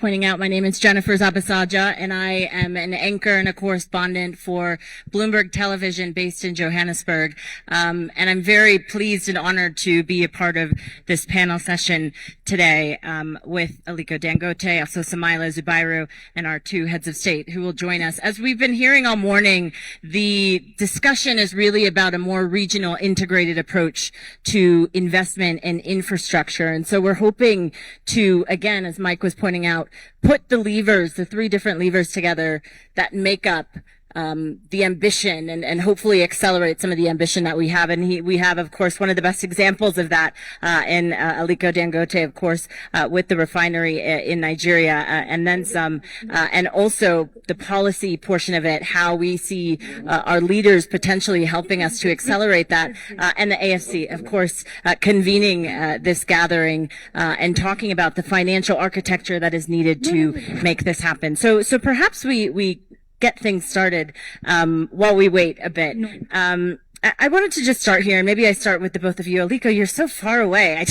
Pointing out, my name is Jennifer Zabasaja, and I am an anchor and a correspondent for Bloomberg Television based in Johannesburg. And I'm very pleased and honored to be a part of this panel session today with Aliko Dangote, Asosamaila Zubairu, and our two heads of state who will join us. As we've been hearing all morning, the discussion is really about a more regional integrated approach to investment and infrastructure. And so we're hoping to, again, as Mike was pointing out, put the levers, the three different levers together that make up the ambition and hopefully accelerate some of the ambition that we have. And we have, of course, one of the best examples of that in Aliko Dangote, of course, with the refinery in Nigeria, and then some, and also the policy portion of it, how we see our leaders potentially helping us to accelerate that, and the AFC, of course, convening this gathering and talking about the financial architecture that is needed to make this happen. So perhaps we get things started while we wait a bit. I wanted to just start here, and maybe I start with the both of you. Aliko, you're so far away. I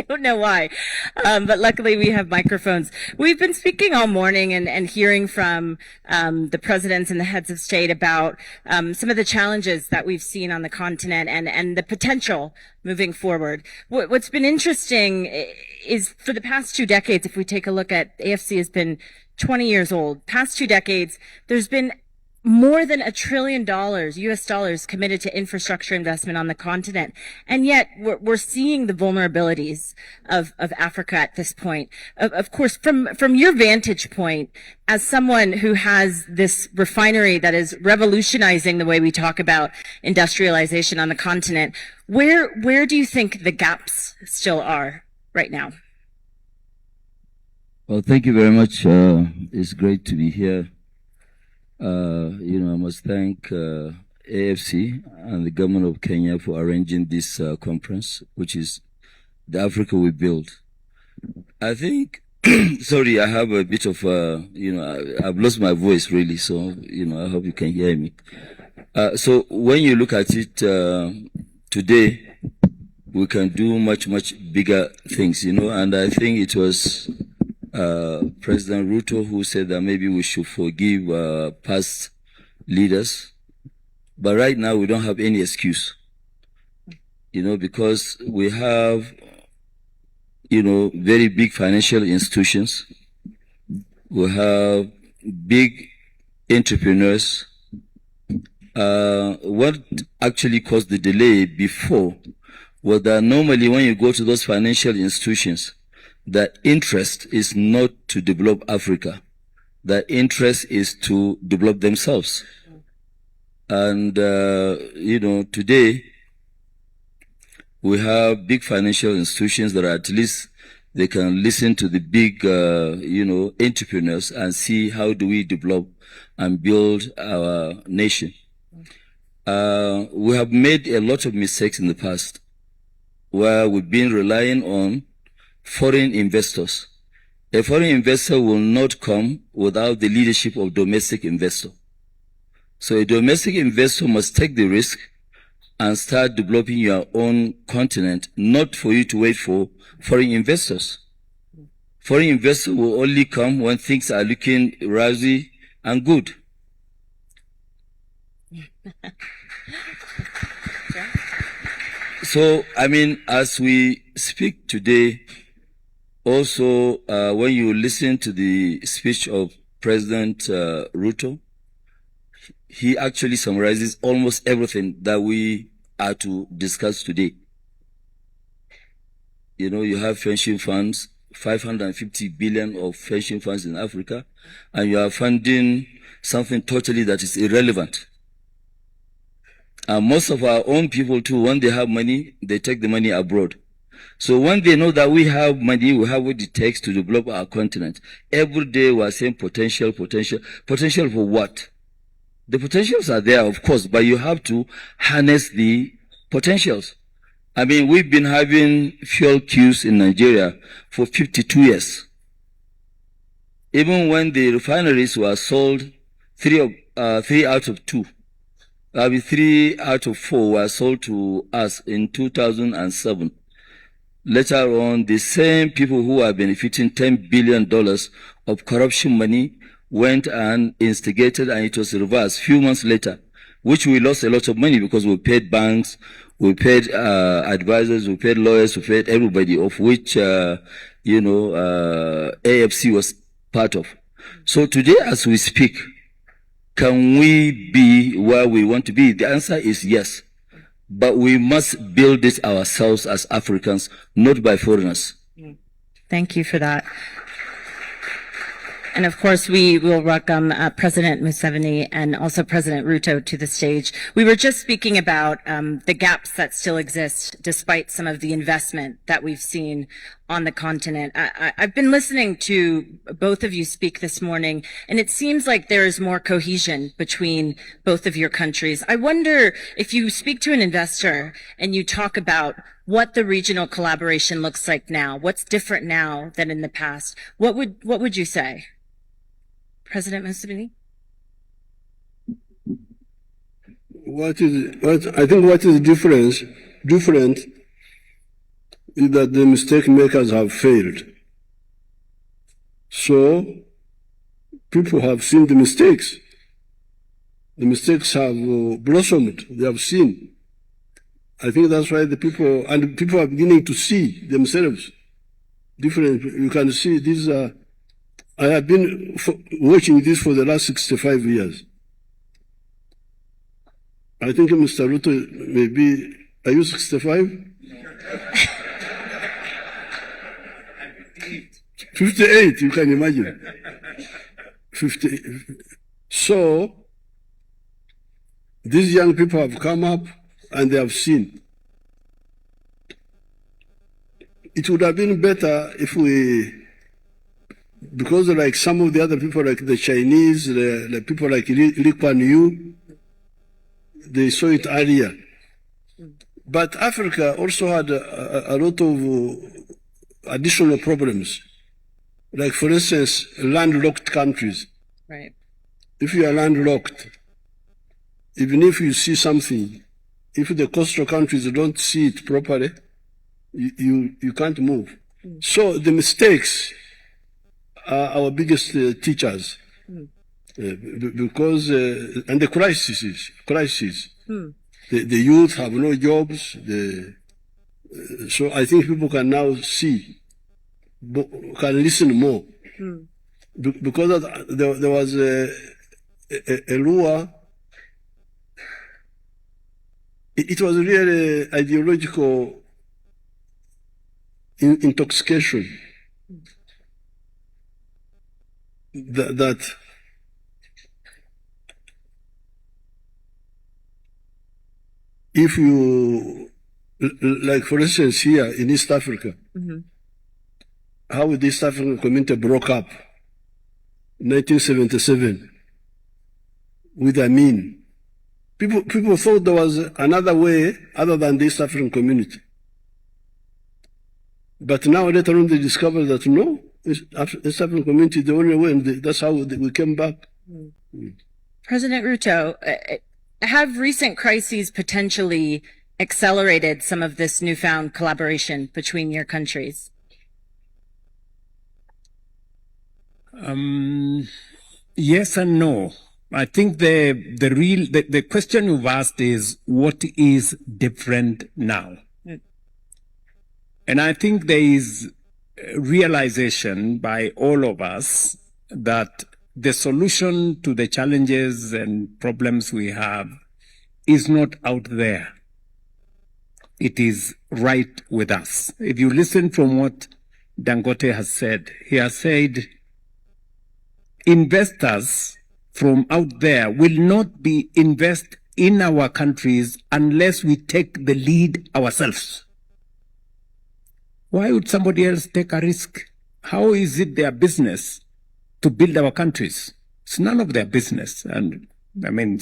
don't know why, but luckily we have microphones. We've been speaking all morning and hearing from the presidents and the heads of state about some of the challenges that we've seen on the continent and the potential moving forward. What's been interesting is for the past 2 decades, if we take a look at AFC has been 20 years old. Past 2 decades, there's been more than $1 trillion, US dollars, committed to infrastructure investment on the continent. And yet we're seeing the vulnerabilities of Africa at this point. Of course, from your vantage point, as someone who has this refinery that is revolutionizing the way we talk about industrialization on the continent, where do you think the gaps still are right now? Well, thank you very much. It's great to be here. I must thank AFC and the government of Kenya for arranging this conference, which is the Africa we build. I think, sorry, I have a bit of, I've lost my voice really, so, I hope you can hear me. So when you look at it today, we can do much, much bigger things, and I think it was President Ruto who said that maybe we should forgive past leaders. But right now we don't have any excuse, because we have, very big financial institutions. We have big entrepreneurs. What actually caused the delay before was that normally when you go to those financial institutions, the interest is not to develop Africa. The interest is to develop themselves. And, today we have big financial institutions that are at least they can listen to the big, entrepreneurs and see how do we develop and build our nation. We have made a lot of mistakes in the past where we've been relying on foreign investors. A foreign investor will not come without the leadership of domestic investor. So a domestic investor must take the risk and start developing your own continent, not for you to wait for foreign investors. Foreign investors will only come when things are looking rosy and good. So, as we speak today, also, when you listen to the speech of President Ruto, he actually summarizes almost everything that we are to discuss today. You have pension funds, 550 billion of pension funds in Africa, and you are funding something totally that is irrelevant. And most of our own people too, when they have money, they take the money abroad. So when they know that we have money, we have what it takes to develop our continent. Every day we are saying potential. Potential for what? The potentials are there, of course, but you have to harness the potentials. We've been having fuel queues in Nigeria for 52 years. Even when the refineries were sold, 3 out of 2. 3 out of 4 were sold to us in 2007. Later on, the same people who are benefiting $10 billion of corruption money went and instigated, and it was reversed a few months later, which we lost a lot of money because we paid banks, we paid advisors, we paid lawyers, we paid everybody, of which, AFC was part of. So today, as we speak, can we be where we want to be? The answer is yes. But we must build this ourselves as Africans, not by foreigners. Thank you for that. And of course, we will welcome President Museveni and also President Ruto to the stage. We were just speaking about the gaps that still exist despite some of the investment that we've seen on the continent. I've been listening to both of you speak this morning, and it seems like there is more cohesion between both of your countries. I wonder if you speak to an investor and you talk about what the regional collaboration looks like now, what's different now than in the past, what would you say? President Museveni? I think what is different is that the mistake makers have failed. So people have seen the mistakes. The mistakes have blossomed. They have seen. I think that's why people are beginning to see themselves different. You can see these are. I have been watching this for the last 65 years. I think Mr. Ruto maybe, are you 65? 58, you can imagine. 50. So, these young people have come up and they have seen. It would have been better if because like some of the other people, like the Chinese, the people like Lee Kuan Yew, they saw it earlier. But Africa also had a lot of additional problems. Like, for instance, landlocked countries. Right. If you are landlocked, even if you see something, if the coastal countries don't see it properly, you can't move. So the mistakes are our biggest teachers, because and the crisis. The youth have no jobs. So I think people can now see, can listen more, because there was a lure. It was really ideological intoxication. That if you, like for instance here in East Africa, how the East African community broke up in 1977 with Amin. People thought there was another way other than the East African community. But now later on they discovered that no, East African community is the only way, and that's how we came back. President Ruto, have recent crises potentially accelerated some of this newfound collaboration between your countries? Yes and no. I think the question you've asked is what is different now? And I think there is realization by all of us that the solution to the challenges and problems we have is not out there. It is right with us. If you listen from what Dangote has said, he has said investors from out there will not invest in our countries unless we take the lead ourselves. Why would somebody else take a risk? How is it their business to build our countries? It's none of their business, and I mean,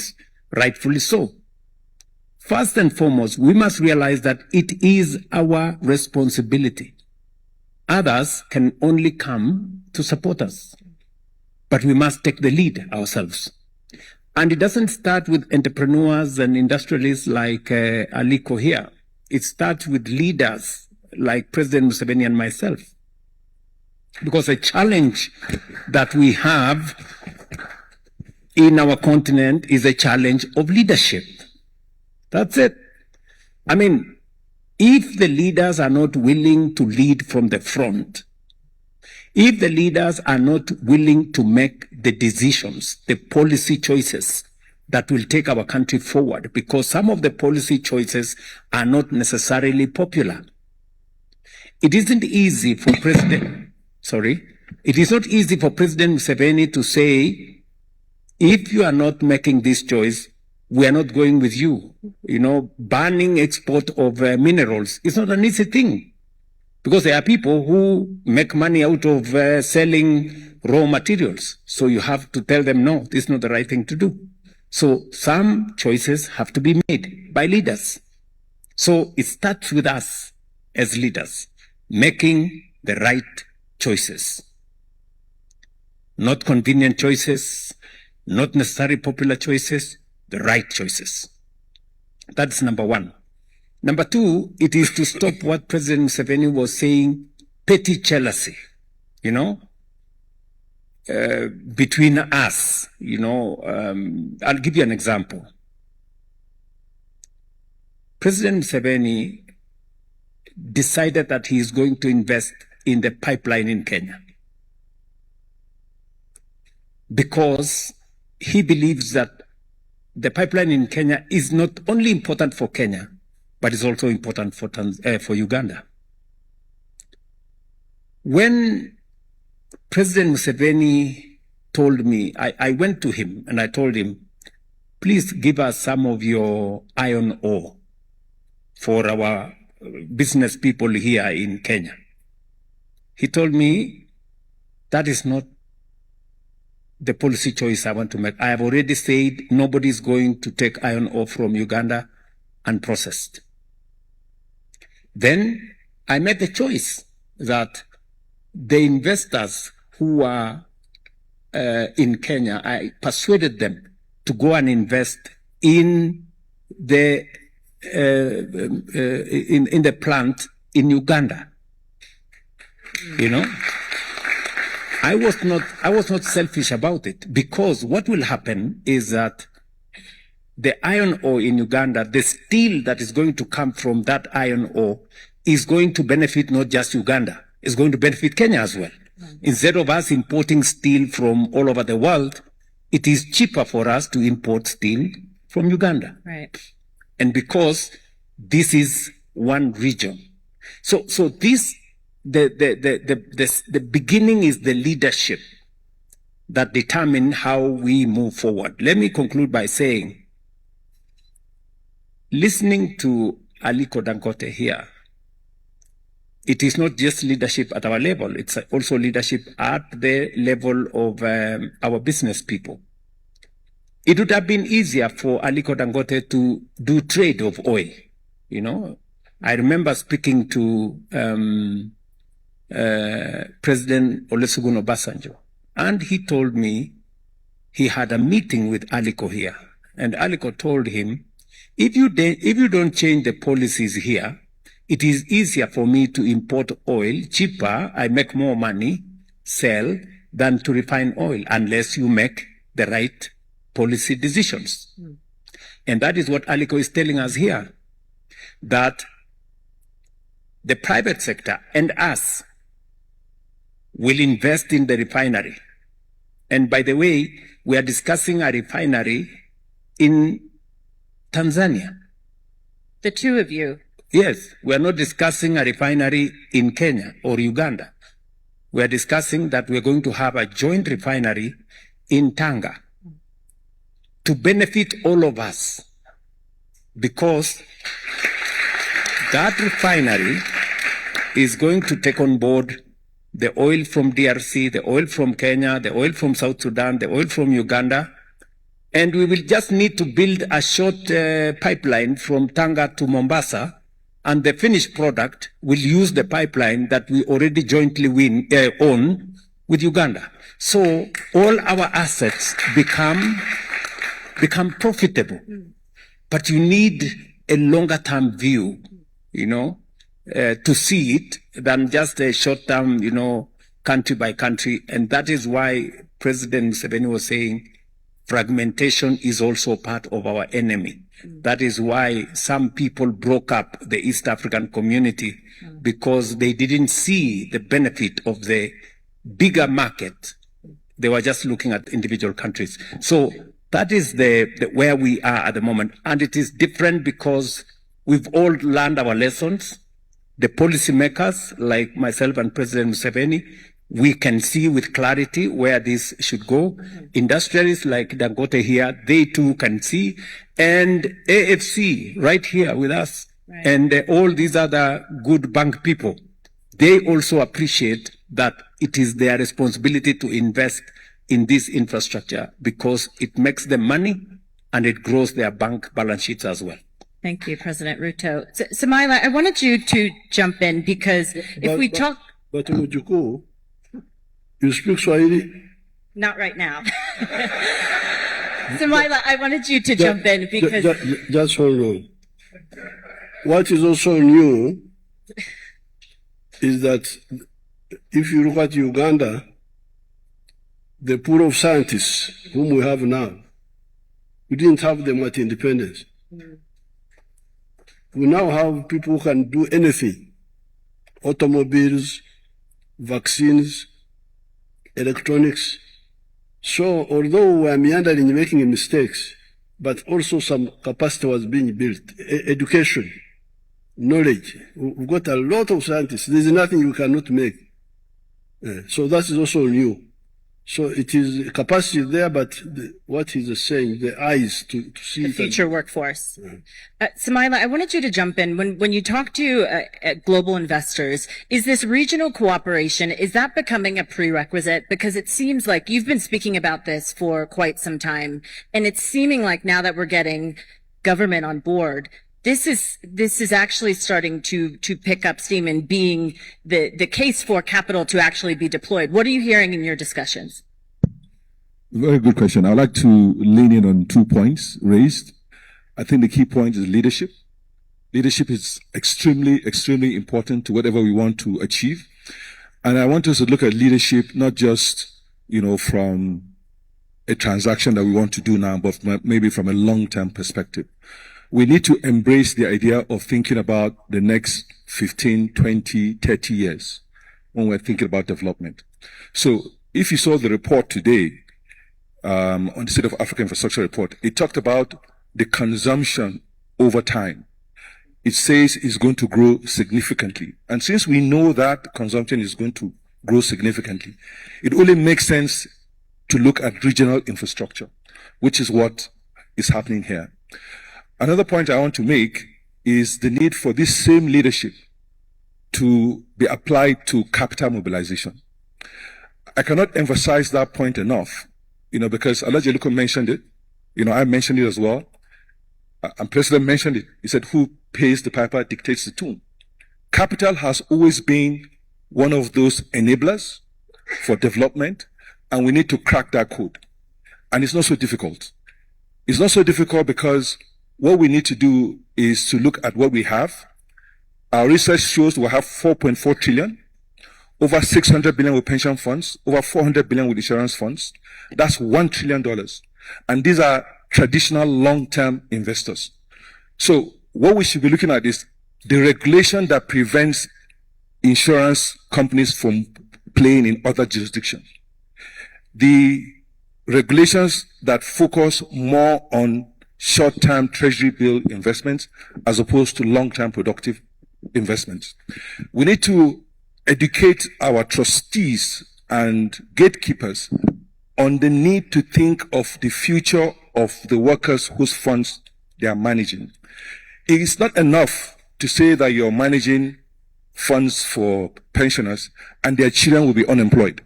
rightfully so. First and foremost, we must realize that it is our responsibility. Others can only come to support us, but we must take the lead ourselves. And it doesn't start with entrepreneurs and industrialists like Aliko here. It starts with leaders like President Museveni and myself. Because the challenge that we have in our continent is a challenge of leadership. That's it. I mean, if the leaders are not willing to lead from the front, if the leaders are not willing to make the decisions, the policy choices that will take our country forward, because some of the policy choices are not necessarily popular. It isn't easy for it is not easy for President Museveni to say, if you are not making this choice, we are not going with you. Banning export of minerals is not an easy thing, because there are people who make money out of selling raw materials. So you have to tell them, no, this is not the right thing to do. So some choices have to be made by leaders. So it starts with us as leaders, making the right choices. Not convenient choices, not necessarily popular choices, the right choices. That's number one. Number two, it is to stop what President Museveni was saying, petty jealousy, between us. I'll give you an example. President Museveni decided that he is going to invest in the pipeline in Kenya because he believes that the pipeline in Kenya is not only important for Kenya, but is also important for Uganda. When President Museveni told me, I went to him and I told him, please give us some of your iron ore for our business people here in Kenya. He told me, that is not the policy choice I want to make. I have already said nobody is going to take iron ore from Uganda unprocessed. Then I made the choice that the investors who are in Kenya, I persuaded them to go and invest in the in the plant in Uganda. I was not selfish about it, because what will happen is that the iron ore in Uganda, the steel that is going to come from that iron ore is going to benefit not just Uganda, it's going to benefit Kenya as well. Instead of us importing steel from all over the world, it is cheaper for us to import steel from Uganda. Right. And because this is one region. So this, the beginning is the leadership that determine how we move forward. Let me conclude by saying, listening to Aliko Dangote here, it is not just leadership at our level, it's also leadership at the level of our business people. It would have been easier for Aliko Dangote to do trade of oil. I remember speaking to President Olusegun Obasanjo, and he told me he had a meeting with Aliko here, and Aliko told him, if you don't change the policies here, it is easier for me to import oil cheaper, I make more money, sell, than to refine oil, unless you make the right policy decisions. And that is what Aliko is telling us here, that the private sector and us will invest in the refinery. And by the way, we are discussing a refinery in Tanzania. The two of you. Yes, we are not discussing a refinery in Kenya or Uganda. We are discussing that we are going to have a joint refinery in Tanga to benefit all of us, because that refinery is going to take on board the oil from DRC, the oil from Kenya, the oil from South Sudan, the oil from Uganda, and we will just need to build a short pipeline from Tanga to Mombasa, and the finished product will use the pipeline that we already jointly own with Uganda. So all our assets become profitable. But you need a longer term view, to see it than just a short-term, country by country. And that is why President Museveni was saying fragmentation is also part of our enemy. That is why some people broke up the East African community, because they didn't see the benefit of the bigger market. They were just looking at individual countries. So that is the where we are at the moment. And it is different because we've all learned our lessons. The policymakers, like myself and President Museveni, we can see with clarity where this should go. Industrialists like Dangote here, they too can see. And AFC right here with us, and all these other good bank people, they also appreciate that it is their responsibility to invest in this infrastructure because it makes them money and it grows their bank balance sheets as well. Thank you, President Ruto. Samaila, I wanted you to jump in because if we talk... But Mujuku, you speak Swahili? Not right now. Samaila, I wanted you to jump in because... Just hold on. What is also new is that if you look at Uganda, the pool of scientists whom we have now, we didn't have them at independence. We now have people who can do anything. Automobiles, vaccines, electronics. So although we are meandering, making mistakes, but also some capacity was being built. Education, knowledge. We've got a lot of scientists. There's nothing you cannot make. So that is also new. So it is capacity there, but what he's saying, the eyes to see the future workforce. Samaila, I wanted you to jump in. When you talk to global investors, is this regional cooperation, is that becoming a prerequisite? Because it seems like you've been speaking about this for quite some time, and it's seeming like now that we're getting government on board, this is actually starting to pick up steam and being the case for capital to actually be deployed. What are you hearing in your discussions? Very good question. I'd like to lean in on 2 points raised. I think the key point is leadership. Leadership is extremely, extremely important to whatever we want to achieve. And I want us to look at leadership not just, from a transaction that we want to do now, but maybe from a long-term perspective. We need to embrace the idea of thinking about the next 15, 20, 30 years when we're thinking about development. So if you saw the report today, on the State of Africa Infrastructure Report, it talked about the consumption over time. It says it's going to grow significantly. And since we know that consumption is going to grow significantly, it only makes sense to look at regional infrastructure, which is what is happening here. Another point I want to make is the need for this same leadership to be applied to capital mobilization. I cannot emphasize that point enough, because Aliko mentioned it, I mentioned it as well, and President mentioned it. He said, who pays the piper dictates the tune. Capital has always been one of those enablers for development, and we need to crack that code. And it's not so difficult. It's not so difficult because what we need to do is to look at what we have. Our research shows we have 4.4 trillion, over 600 billion with pension funds, over 400 billion with insurance funds. That's $1 trillion. And these are traditional long-term investors. So what we should be looking at is the regulation that prevents insurance companies from playing in other jurisdictions. The regulations that focus more on short-term treasury bill investments as opposed to long-term productive investments. We need to educate our trustees and gatekeepers on the need to think of the future of the workers whose funds they are managing. It is not enough to say that you're managing funds for pensioners and their children will be unemployed.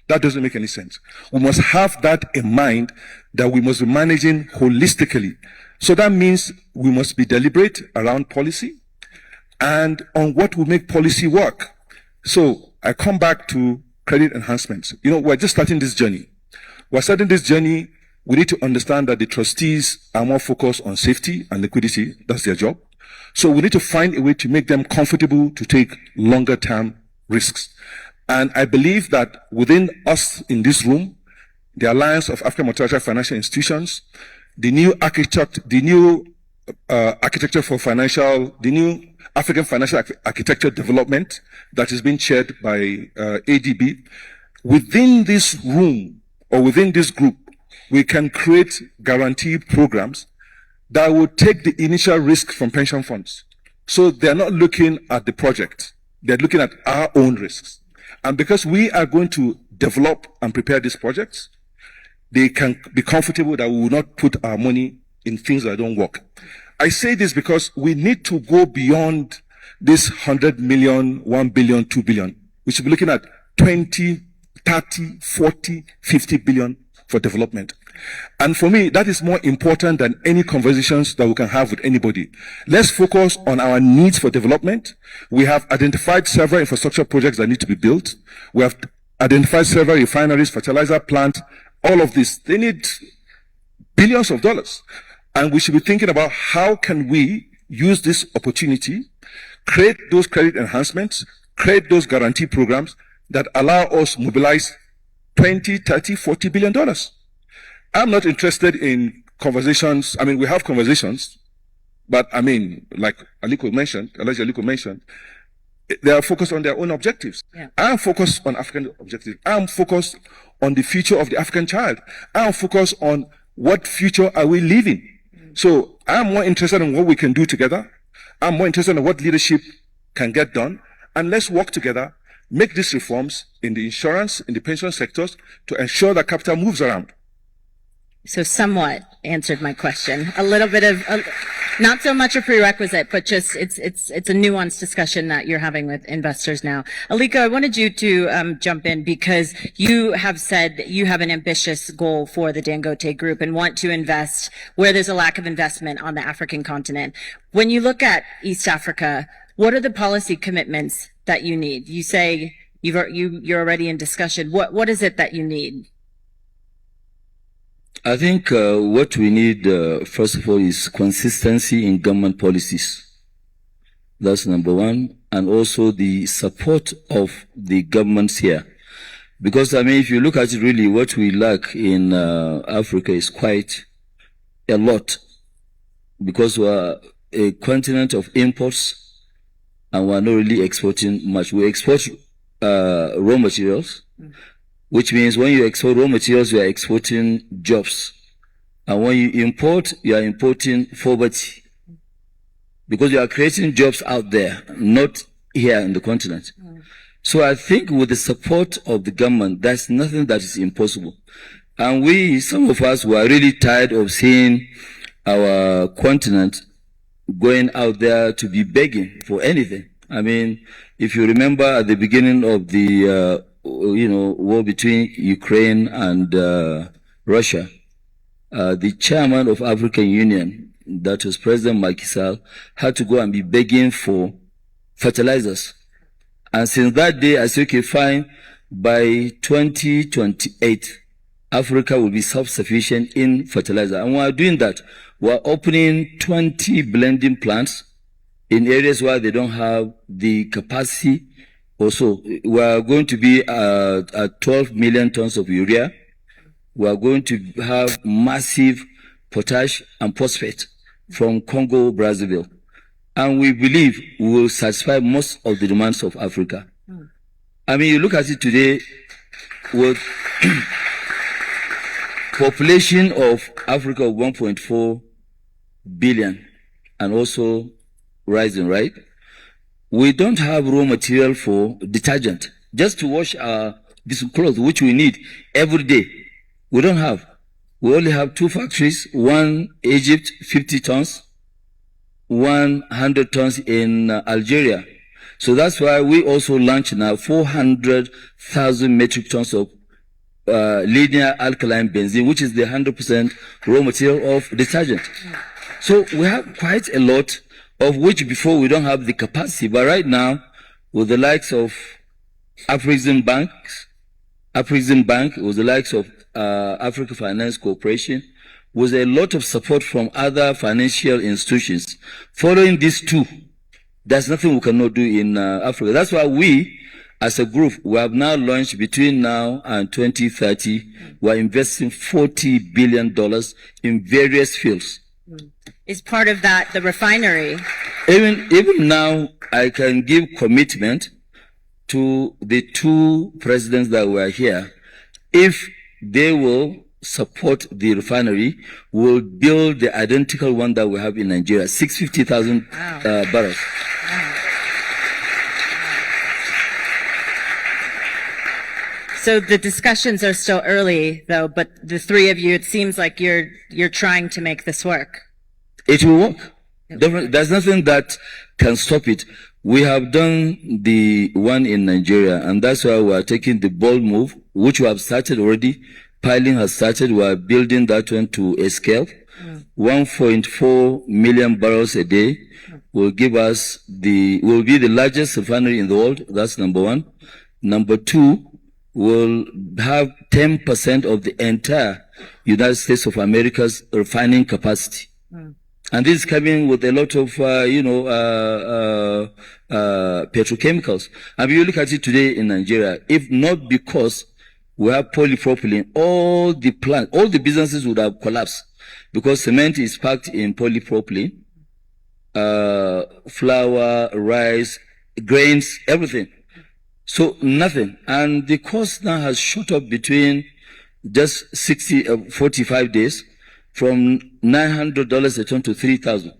That doesn't make any sense. We must have that in mind, that we must be managing holistically. So that means we must be deliberate around policy and on what will make policy work. So I come back to credit enhancements. We're just starting this journey. We're starting this journey. We need to understand that the trustees are more focused on safety and liquidity. That's their job. So we need to find a way to make them comfortable to take longer term risks. And I believe that within us in this room, the Alliance of African Multilateral Financial Institutions, the new architecture for financial, the new African Financial Architecture Development that is being chaired by ADB, within this room or within this group, we can create guarantee programs that will take the initial risk from pension funds. So they're not looking at the project. They're looking at our own risks. And because we are going to develop and prepare these projects, they can be comfortable that we will not put our money in things that don't work. I say this because we need to go beyond this 100 million, 1 billion, 2 billion. We should be looking at 20, 30, 40, 50 billion for development. And for me, that is more important than any conversations that we can have with anybody. Let's focus on our needs for development. We have identified several infrastructure projects that need to be built. We have identified several refineries, fertilizer plant, all of this. They need billions of dollars. And we should be thinking about how can we use this opportunity, create those credit enhancements, create those guarantee programs that allow us to mobilize 20, 30, 40 billion dollars. I'm not interested in conversations. I mean, we have conversations, but I mean, like Aliko mentioned, they are focused on their own objectives. Yeah. I'm focused on African objectives. I'm focused on the future of the African child. I'm focused on what future are we living. So I'm more interested in what we can do together. I'm more interested in what leadership can get done. And let's work together, make these reforms in the insurance, in the pension sectors to ensure that capital moves around. So somewhat answered my question. A little bit of, not so much a prerequisite, but just it's a nuanced discussion that you're having with investors now. Aliko, I wanted you to jump in because you have said that you have an ambitious goal for the Dangote Group and want to invest where there's a lack of investment on the African continent. When you look at East Africa, what are the policy commitments that you need? You say you're already in discussion. What is it that you need? I think what we need, first of all, is consistency in government policies. That's number one. And also the support of the governments here. Because, I mean, if you look at it really, what we lack in Africa is quite a lot. Because we're a continent of imports and we're not really exporting much. We export raw materials. Which means when you export raw materials, you are exporting jobs. And when you import, you are importing poverty. Because you are creating jobs out there, not here in the continent. So I think with the support of the government, there's nothing that is impossible. And some of us were really tired of seeing our continent going out there to be begging for anything. I mean, if you remember at the beginning of the war between Ukraine and Russia, the chairman of African Union, that was President Macky Sall, had to go and be begging for fertilizers. And since that day, I said, okay, fine, by 2028, Africa will be self-sufficient in fertilizer. And we are doing that. We are opening 20 blending plants in areas where they don't have the capacity. Also, we are going to be at 12 million tons of urea. We are going to have massive potash and phosphate from Congo, Brazzaville. And we believe we will satisfy most of the demands of Africa. I mean, you look at it today with population of Africa of 1.4 billion and also rising, right? We don't have raw material for detergent. Just to wash our clothes, which we need every day. We don't have. We only have 2 factories, one Egypt, 50 tons, 100 tons in Algeria. So that's why we also launched now 400,000 metric tons of linear alkaline benzene, which is the 100% raw material of detergent. So we have quite a lot of which before we don't have the capacity. But right now, with the likes of Afrexim Bank, with the likes of Africa Finance Corporation, with a lot of support from other financial institutions. Following these two, there's nothing we cannot do in Africa. That's why we, as a group, we have now launched between now and 2030, we're investing $40 billion in various fields. Is part of that the refinery? Even now, I can give commitment to the two presidents that were here. If they will support the refinery, we'll build the identical one that we have in Nigeria, 650,000 barrels. So the discussions are still early, though, but the three of you, it seems like you're trying to make this work. It will work. Definitely. There's nothing that can stop it. We have done the one in Nigeria, and that's why we are taking the bold move, which we have started already. Piling has started. We are building that one to a scale. 1.4 million barrels a day will give us will be the largest refinery in the world. That's number one. Number two, will have 10% of the entire United States of America's refining capacity. And this is coming with a lot of, petrochemicals. And if you look at it today in Nigeria, if not because we have polypropylene, all the businesses would have collapsed because cement is packed in polypropylene, flour, rice, grains, everything. So nothing. And the cost now has shot up between just 45 days from $900 a ton to $3,000.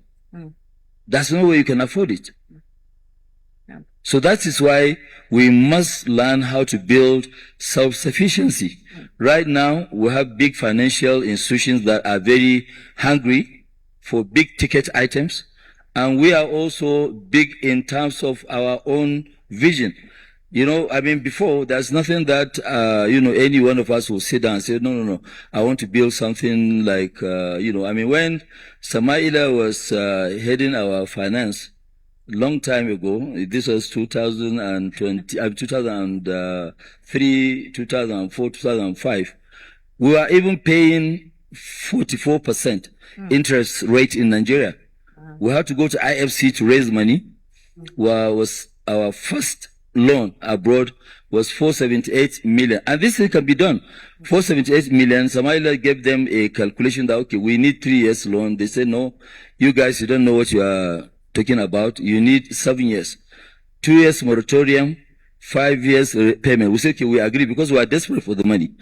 There's no way you can afford it. So that is why we must learn how to build self-sufficiency. Right now, we have big financial institutions that are very hungry for big ticket items. And we are also big in terms of our own vision. Before, there's nothing that, any one of us will sit down and say, no, I want to build something like, when Samaila was heading our finance long time ago, this was 2003, 2004, 2005, we were even paying 44% interest rate in Nigeria. We had to go to IFC to raise money. Was our first loan abroad was 478 million. And this thing can be done. 478 million. Samaila gave them a calculation that, okay, we need 3 years loan. They said, no, you guys, you don't know what you are talking about. You need 7 years. 2 years moratorium, 5 years payment. We said, okay, we agree because we are desperate for the money.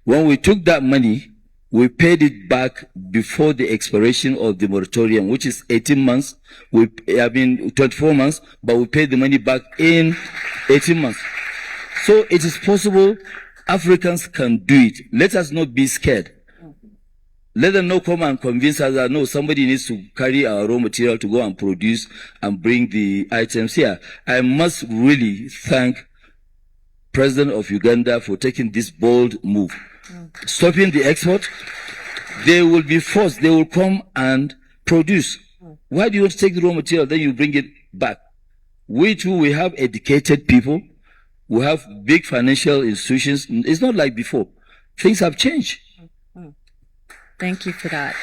When we took that money, we paid it back before the expiration of the moratorium, which is 18 months. 24 months, but we paid the money back in 18 months. So it is possible. Africans can do it. Let us not be scared. Let them not come and convince us that, no, somebody needs to carry our raw material to go and produce and bring the items here. I must really thank President of Uganda for taking this bold move. Stopping the export, they will be forced, they will come and produce. Why do you want to take the raw material, then you bring it back? We too, we have educated people, we have big financial institutions. It's not like before. Things have changed. Thank you for that.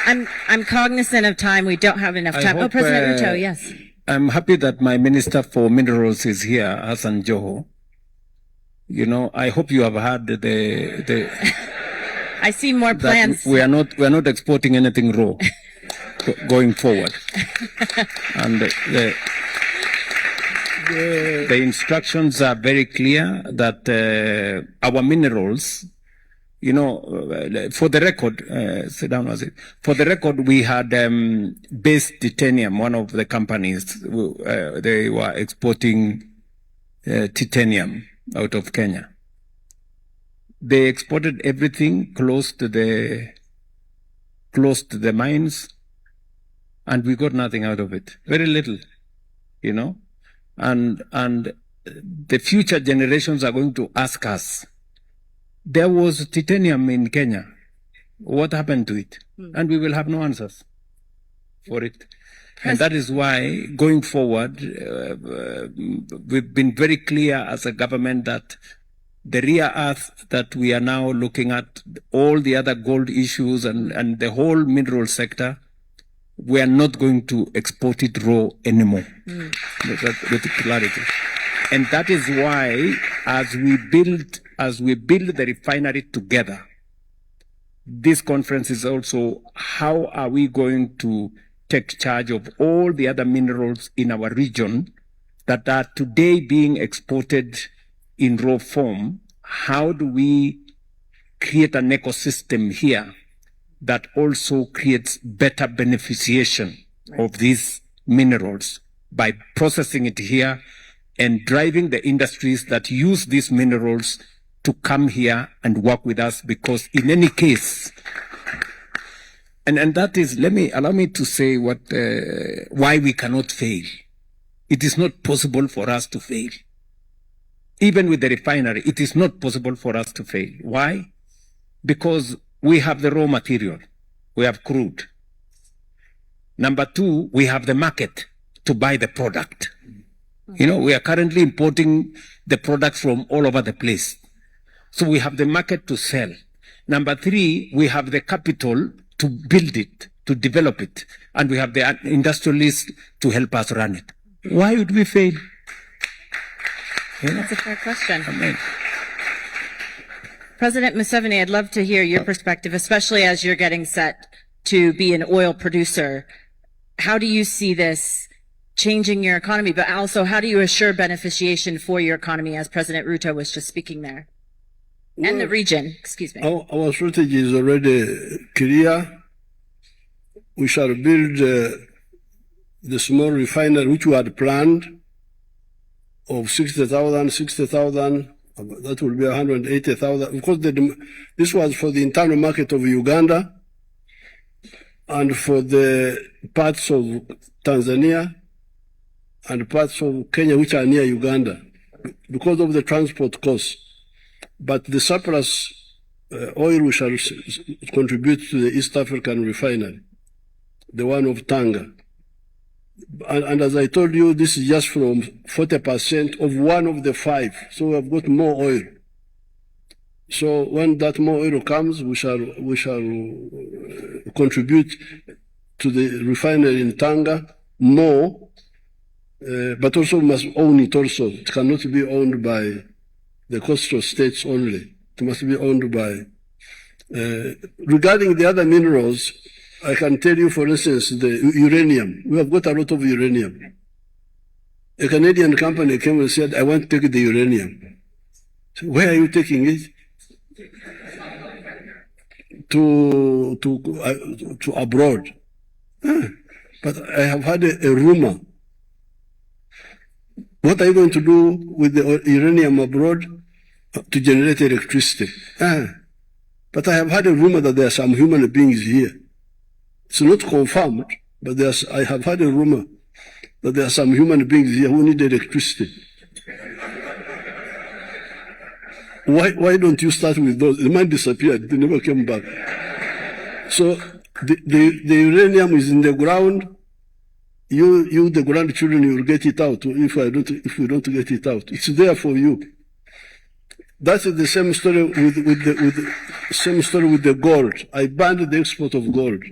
I'm cognizant of time. We don't have enough time. President Ruto, yes. I'm happy that my Minister for Minerals is here, Hassan Joho. I hope you have heard the I see more plans. We are not exporting anything raw going forward. And the instructions are very clear that our minerals, for the record, sit down, was it? For the record, we had Base Titanium, one of the companies, they were exporting titanium out of Kenya. They exported everything close to the mines, and we got nothing out of it. Very little, and the future generations are going to ask us, there was titanium in Kenya. What happened to it? And we will have no answers for it. And that is why, going forward, we've been very clear as a government that the rare earth that we are now looking at, all the other gold issues and the whole mineral sector, we are not going to export it raw anymore. With clarity. And that is why, as we build the refinery together, this conference is also how are we going to take charge of all the other minerals in our region that are today being exported in raw form. How do we create an ecosystem here that also creates better beneficiation of these minerals by processing it here and driving the industries that use these minerals to come here and work with us? Because in any case, and that is, allow me to say why we cannot fail. It is not possible for us to fail. Even with the refinery, it is not possible for us to fail. Why? Because we have the raw material. We have crude. Number two, we have the market to buy the product. You know, we are currently importing the products from all over the place. So we have the market to sell. Number three, we have the capital to build it, to develop it. And we have the industrialists to help us run it. Why would we fail? That's a fair question. Amen. President Museveni, I'd love to hear your perspective, especially as you're getting set to be an oil producer. How do you see this changing your economy, but also how do you assure beneficiation for your economy, as President Ruto was just speaking there? And the region, excuse me. Our strategy is already clear. We shall build the small refinery which we had planned of 60,000, that will be 180,000. Of course, this was for the internal market of Uganda and for the parts of Tanzania and parts of Kenya which are near Uganda because of the transport costs. But the surplus oil we shall contribute to the East African refinery, the one of Tanga. And as I told you, this is just from 40% of one of the 5. So we have got more oil. So when that more oil comes, we shall contribute to the refinery in Tanga more, but also must own it also. It cannot be owned by the coastal states only. It must be owned by. Regarding the other minerals, I can tell you, for instance, the uranium. We have got a lot of uranium. A Canadian company came and said, I want to take the uranium. So where are you taking it? To abroad. But I have had a rumor. What are you going to do with the uranium abroad? To generate electricity. But I have had a rumor that there are some human beings here. It's not confirmed, but I have had a rumor that there are some human beings here who need electricity. Why don't you start with those? The man disappeared. They never came back. So the uranium is in the ground. You, the grandchildren, you will get it out. If we don't get it out, it's there for you. That's the same story with the gold. I banned the export of gold.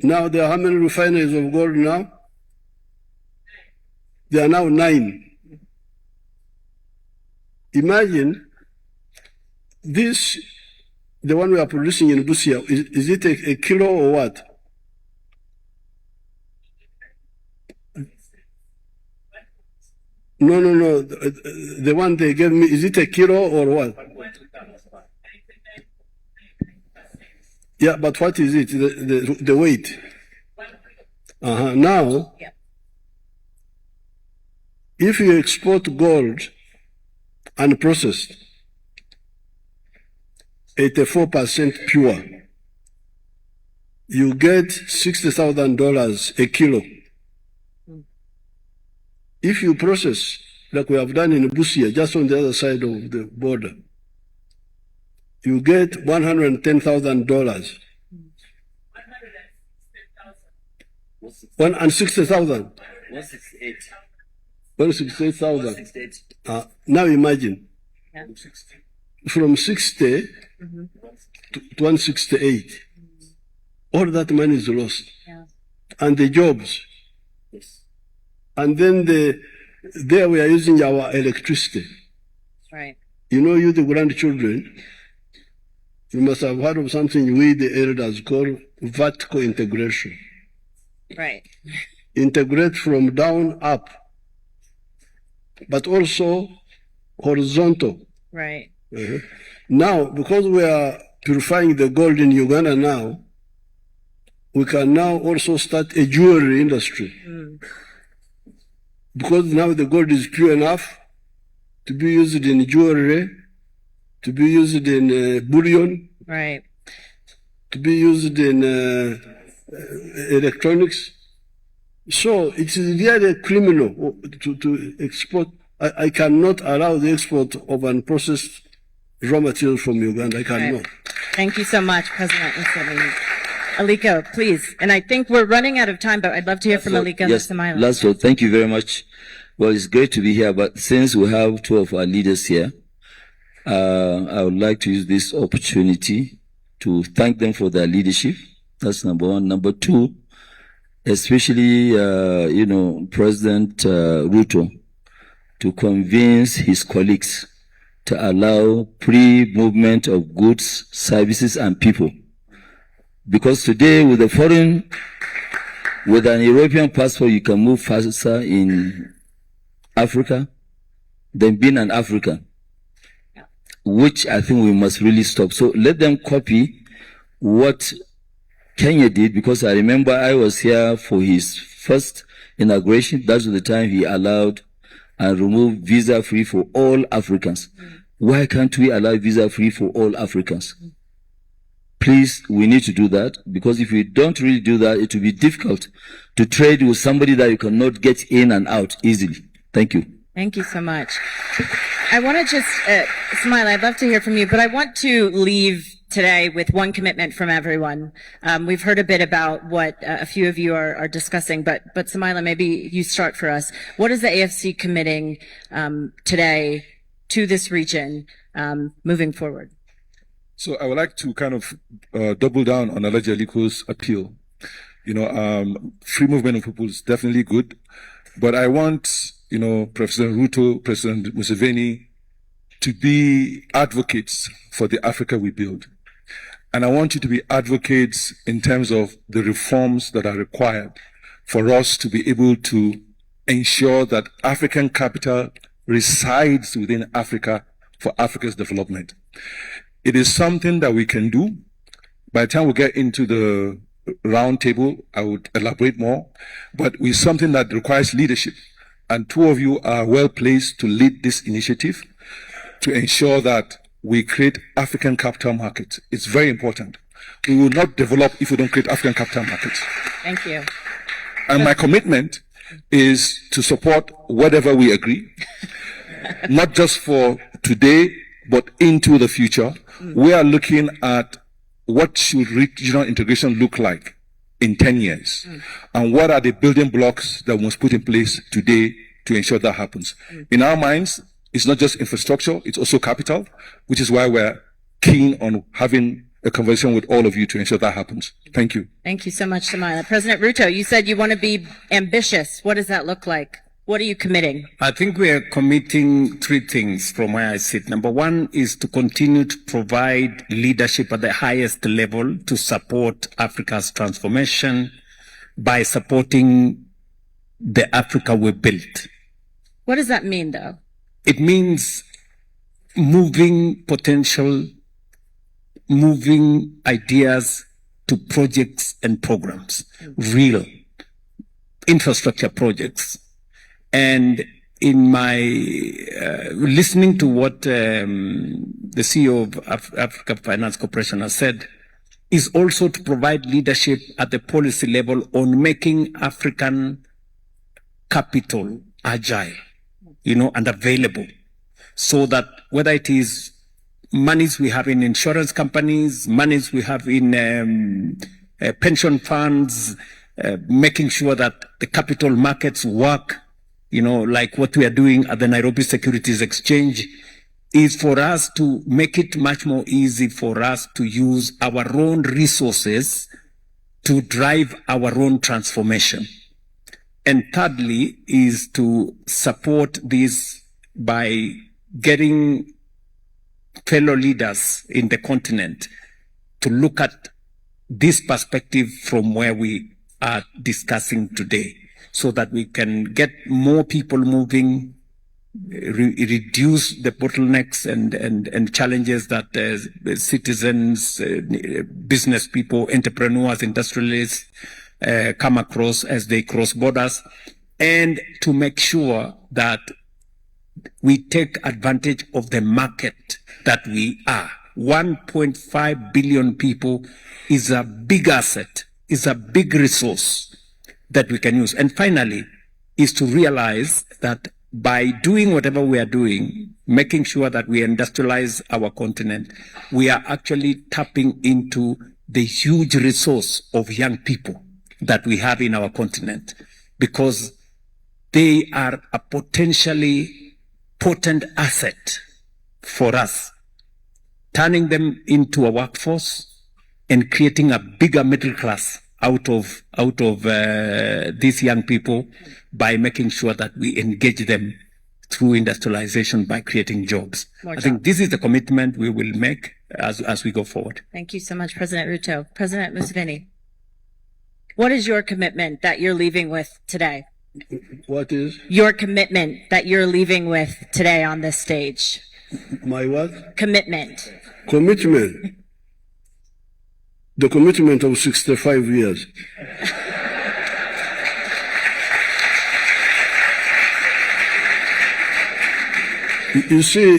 Now there are how many refineries of gold now? There are now 9. Imagine this, the one we are producing in Busia, is it a kilo or what? No. The one they gave me, is it a kilo or what? Yeah, but what is it? The weight? Now, if you export gold unprocessed, 84% pure, you get $60,000 a kilo. If you process, like we have done in Busia, just on the other side of the border, you get $110,000. 160,000. 168,000. Now imagine, Yeah. From 60 to 168. All that money is lost. Yeah. And the jobs. And then there we are using our electricity. Right. You know, you the grandchildren, you must have heard of something we the elders call vertical integration. Right. Integrate from down up, but also horizontal. Right. Now, because we are purifying the gold in Uganda now, we can now also start a jewelry industry. Because now the gold is pure enough to be used in jewelry, to be used in bullion, Right. to be used in electronics. So it is really criminal to export. I cannot allow the export of unprocessed raw materials from Uganda. I cannot. Right. Thank you so much, President Museveni. Aliko, please. And I think we're running out of time, but I'd love to hear from Aliko Yes, and Samaila. last word. Thank you very much. Well, it's great to be here, but since we have two of our leaders here, I would like to use this opportunity to thank them for their leadership. That's number one. Number two, especially, President Ruto to convince his colleagues to allow free movement of goods, services, and people. Because today, with an European passport, you can move faster in Africa than being an African, which I think we must really stop. So let them copy what Kenya did, because I remember I was here for his first inauguration. That was the time he allowed and removed visa-free for all Africans. Why can't we allow visa-free for all Africans? Please, we need to do that, because if we don't really do that, it will be difficult to trade with somebody that you cannot get in and out easily. Thank you. Thank you so much. I want to just, Samaila, I'd love to hear from you, but I want to leave today with one commitment from everyone. We've heard a bit about what a few of you are discussing, but Samaila, maybe you start for us. What is the AFC committing today to this region moving forward? So I would like to kind of double down on Alhaji Aliko's appeal. Free movement of people is definitely good, but I want, President Ruto, President Museveni to be advocates for the Africa we build. And I want you to be advocates in terms of the reforms that are required for us to be able to ensure that African capital resides within Africa for Africa's development. It is something that we can do. By the time we get into the round table, I would elaborate more, but it's something that requires leadership. And two of you are well placed to lead this initiative to ensure that we create African capital markets. It's very important. We will not develop if we don't create African capital markets. Thank you. And my commitment is to support whatever we agree, not just for today, but into the future. We are looking at what should regional integration look like in 10 years, and what are the building blocks that we must put in place today to ensure that happens. In our minds, it's not just infrastructure, it's also capital, which is why we're keen on having a conversation with all of you to ensure that happens. Thank you. Thank you so much, Samaila. President Ruto, you said you want to be ambitious. What does that look like? What are you committing? I think we are committing three things from where I sit. Number one is to continue to provide leadership at the highest level to support Africa's transformation by supporting the Africa we built. What does that mean, though? It means moving potential, moving ideas to projects and programs, real infrastructure projects. And in my listening to what the CEO of Africa Finance Corporation has said, is also to provide leadership at the policy level on making African capital agile, and available, so that whether it is monies we have in insurance companies, monies we have in pension funds, making sure that the capital markets work, like what we are doing at the Nairobi Securities Exchange, is for us to make it much more easy for us to use our own resources to drive our own transformation. And thirdly is to support this by getting fellow leaders in the continent to look at this perspective from where we are discussing today, so that we can get more people moving, reduce the bottlenecks and challenges that citizens, business people, entrepreneurs, industrialists come across as they cross borders, and to make sure that we take advantage of the market that we are. 1.5 billion people is a big asset, is a big resource that we can use. And finally, is to realize that by doing whatever we are doing, making sure that we industrialize our continent, we are actually tapping into the huge resource of young people that we have in our continent, because they are a potentially potent asset for us, turning them into a workforce and creating a bigger middle class out of these young people by making sure that we engage them through industrialization by creating jobs. I think this is the commitment we will make as we go forward. Thank you so much, President Ruto. President Museveni, what is your commitment that you're leaving with today? What is? Your commitment that you're leaving with today on this stage. My what? Commitment. Commitment. The commitment of 65 years. You see,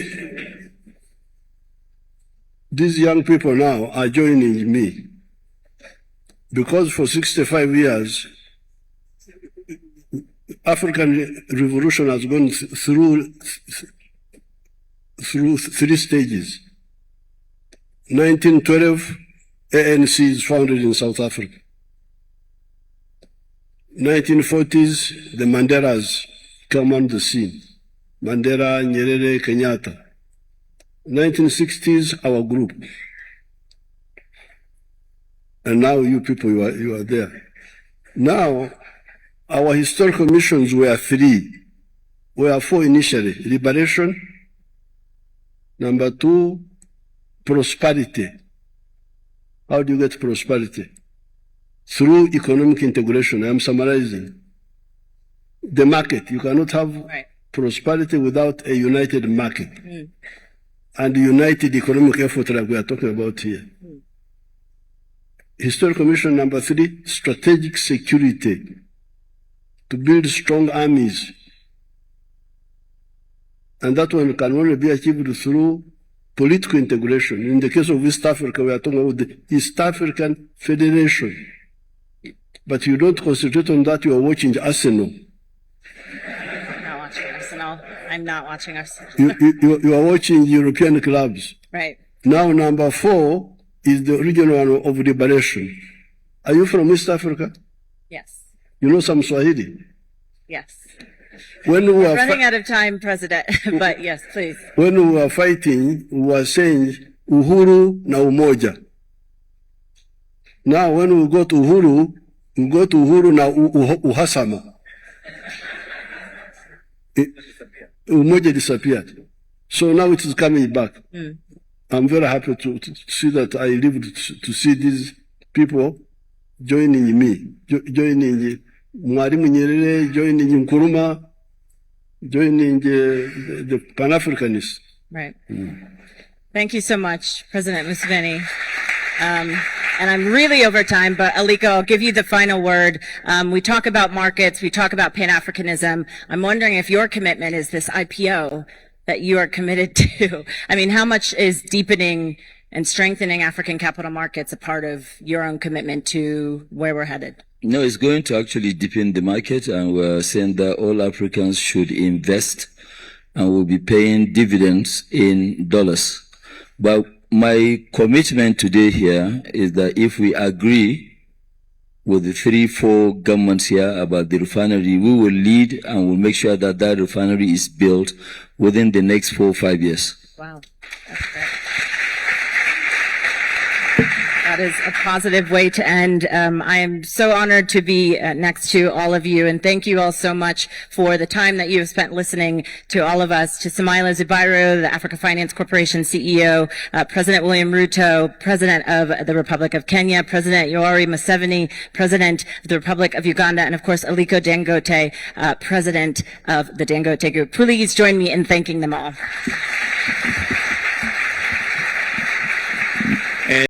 these young people now are joining me because for 65 years, African revolution has gone through three stages. 1912, ANC is founded in South Africa. 1940s, the Mandelas come on the scene. Mandela, Nyerere, Kenyatta. 1960s, our group. And now you people, you are there. Now, our historical missions were three. Were four initially. Liberation. Number two, prosperity. How do you get prosperity? Through economic integration. I'm summarizing. The market. You cannot have prosperity without a united market. And united economic effort like we are talking about here. Historical mission number three, strategic security. To build strong armies. And that one can only be achieved through political integration. In the case of East Africa, we are talking about the East African Federation. But you don't concentrate on that, you are watching Arsenal. I'm not watching Arsenal. You are watching European clubs. Right. Now, number four is the regional one of liberation. Are you from East Africa? Yes. You know some Swahili? Yes. When we were running out of time, President, but yes, please. When we were fighting, we were saying uhuru na umoja. Now, when we go to uhuru na uhasama. Umoja disappeared. So now it is coming back. I'm very happy to see that I lived to see these people joining me, joining Mwalimu Nyerere, joining Nkrumah, joining the Pan-Africanists. Right. Thank you so much, President Museveni. And I'm really over time, but Aliko, I'll give you the final word. We talk about markets, we talk about Pan-Africanism. I'm wondering if your commitment is this IPO that you are committed to. I mean, how much is deepening and strengthening African capital markets a part of your own commitment to where we're headed? No, it's going to actually deepen the market, and we're saying that all Africans should invest and will be paying dividends in dollars. But my commitment today here is that if we agree with the 3-4 governments here about the refinery, we will lead and will make sure that that refinery is built within the next 4 or 5 years. Wow. That's great. That is a positive way to end. I am so honored to be next to all of you, and thank you all so much for the time that you have spent listening to all of us, to Samaila Zubairo, the Africa Finance Corporation CEO, President William Ruto, President of the Republic of Kenya, President Yoweri Museveni, President of the Republic of Uganda, and of course, Aliko Dangote, President of the Dangote Group. Please join me in thanking them all.